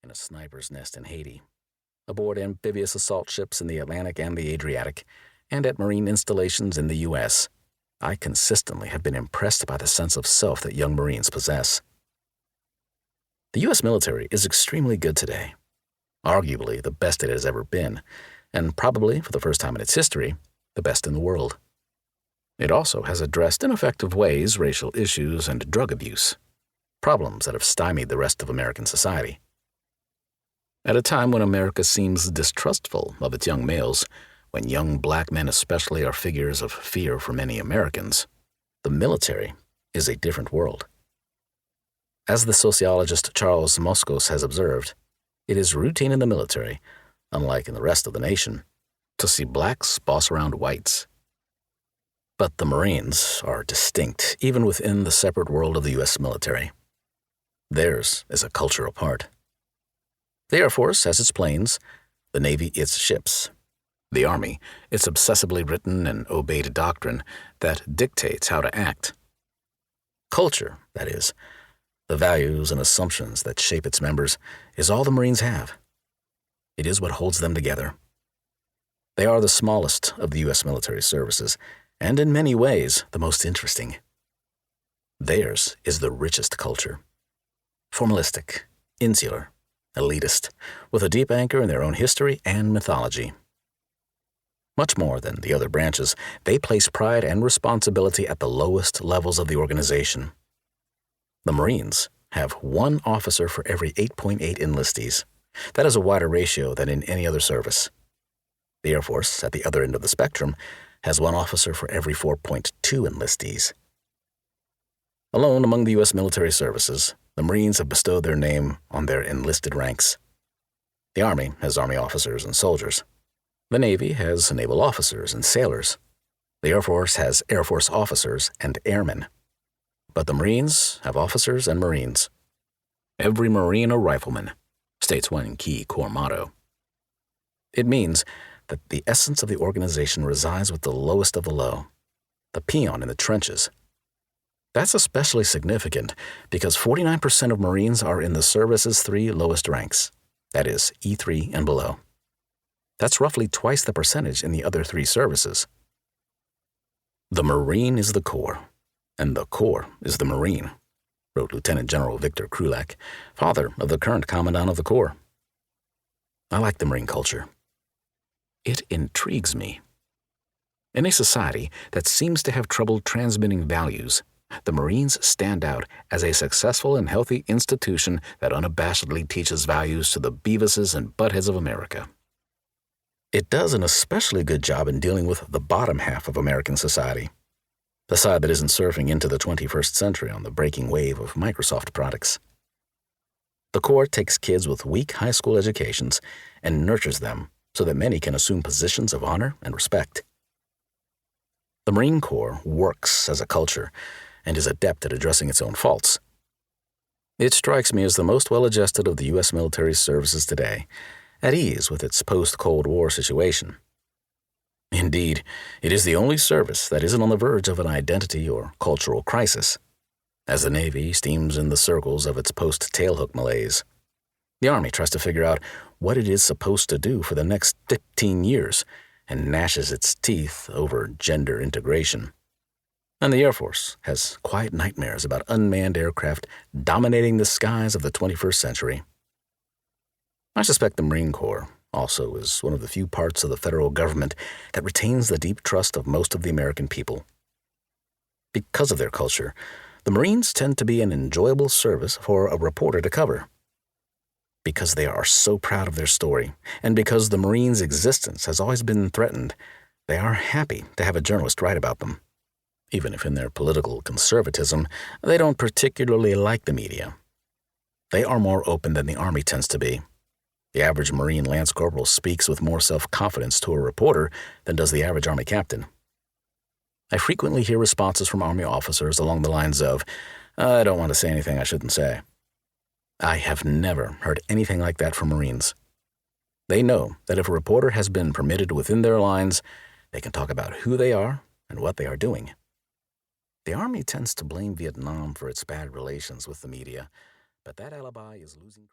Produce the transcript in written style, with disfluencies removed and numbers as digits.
in a sniper's nest in Haiti, aboard amphibious assault ships in the Atlantic and the Adriatic, and at marine installations in the U.S., I consistently have been impressed by the sense of self that young Marines possess. The U.S. military is extremely good today, arguably the best it has ever been, and probably, for the first time in its history, the best in the world. It also has addressed in effective ways racial issues and drug abuse, problems that have stymied the rest of American society. At a time when America seems distrustful of its young males, when young black men especially are figures of fear for many Americans, the military is a different world. As the sociologist Charles Moskos has observed, it is routine in the military, unlike in the rest of the nation, to see blacks boss around whites. But the Marines are distinct even within the separate world of the U.S. military. Theirs is a culture apart. The Air Force has its planes, the Navy its ships, the Army its obsessively written and obeyed doctrine that dictates how to act. Culture, that is, the values and assumptions that shape its members, is all the Marines have. It is what holds them together. They are the smallest of the U.S. military services, and in many ways the most interesting. Theirs is the richest culture. Formalistic, insular, elitist, with a deep anchor in their own history and mythology. Much more than the other branches, they place pride and responsibility at the lowest levels of the organization. The Marines have one officer for every 8.8 enlistees. That is a wider ratio than in any other service. The Air Force, at the other end of the spectrum, has one officer for every 4.2 enlistees. Alone among the U.S. military services, the Marines have bestowed their name on their enlisted ranks. The Army has Army officers and soldiers. The Navy has naval officers and sailors. The Air Force has Air Force officers and airmen. But the Marines have officers and Marines. Every Marine a rifleman, states one key core motto. It means that the essence of the organization resides with the lowest of the low, the peon in the trenches. That's especially significant because 49% of Marines are in the service's three lowest ranks, that is, E3 and below. That's roughly twice the percentage in the other three services. The Marine is the Corps, and the Corps is the Marine, wrote Lieutenant General Victor Krulak, father of the current Commandant of the Corps. I like the Marine culture. It intrigues me. In a society that seems to have trouble transmitting values, the Marines stand out as a successful and healthy institution that unabashedly teaches values to the Beavises and Buttheads of America. It does an especially good job in dealing with the bottom half of American society, the side that isn't surfing into the 21st century on the breaking wave of Microsoft products. The Corps takes kids with weak high school educations and nurtures them so that many can assume positions of honor and respect. The Marine Corps works as a culture and is adept at addressing its own faults. It strikes me as the most well-adjusted of the U.S. military services today, at ease with its post-Cold War situation. Indeed, it is the only service that isn't on the verge of an identity or cultural crisis, as the Navy steams in the circles of its post-tailhook malaise. The Army tries to figure out what it is supposed to do for the next 15 years and gnashes its teeth over gender integration. And the Air Force has quiet nightmares about unmanned aircraft dominating the skies of the 21st century. I suspect the Marine Corps also is one of the few parts of the federal government that retains the deep trust of most of the American people. Because of their culture, the Marines tend to be an enjoyable service for a reporter to cover. Because they are so proud of their story, and because the Marines' existence has always been threatened, they are happy to have a journalist write about them. Even if in their political conservatism, they don't particularly like the media. They are more open than the Army tends to be. The average Marine Lance Corporal speaks with more self-confidence to a reporter than does the average Army captain. I frequently hear responses from Army officers along the lines of, "I don't want to say anything I shouldn't say." I have never heard anything like that from Marines. They know that if a reporter has been permitted within their lines, they can talk about who they are and what they are doing. The Army tends to blame Vietnam for its bad relations with the media, but that alibi is losing.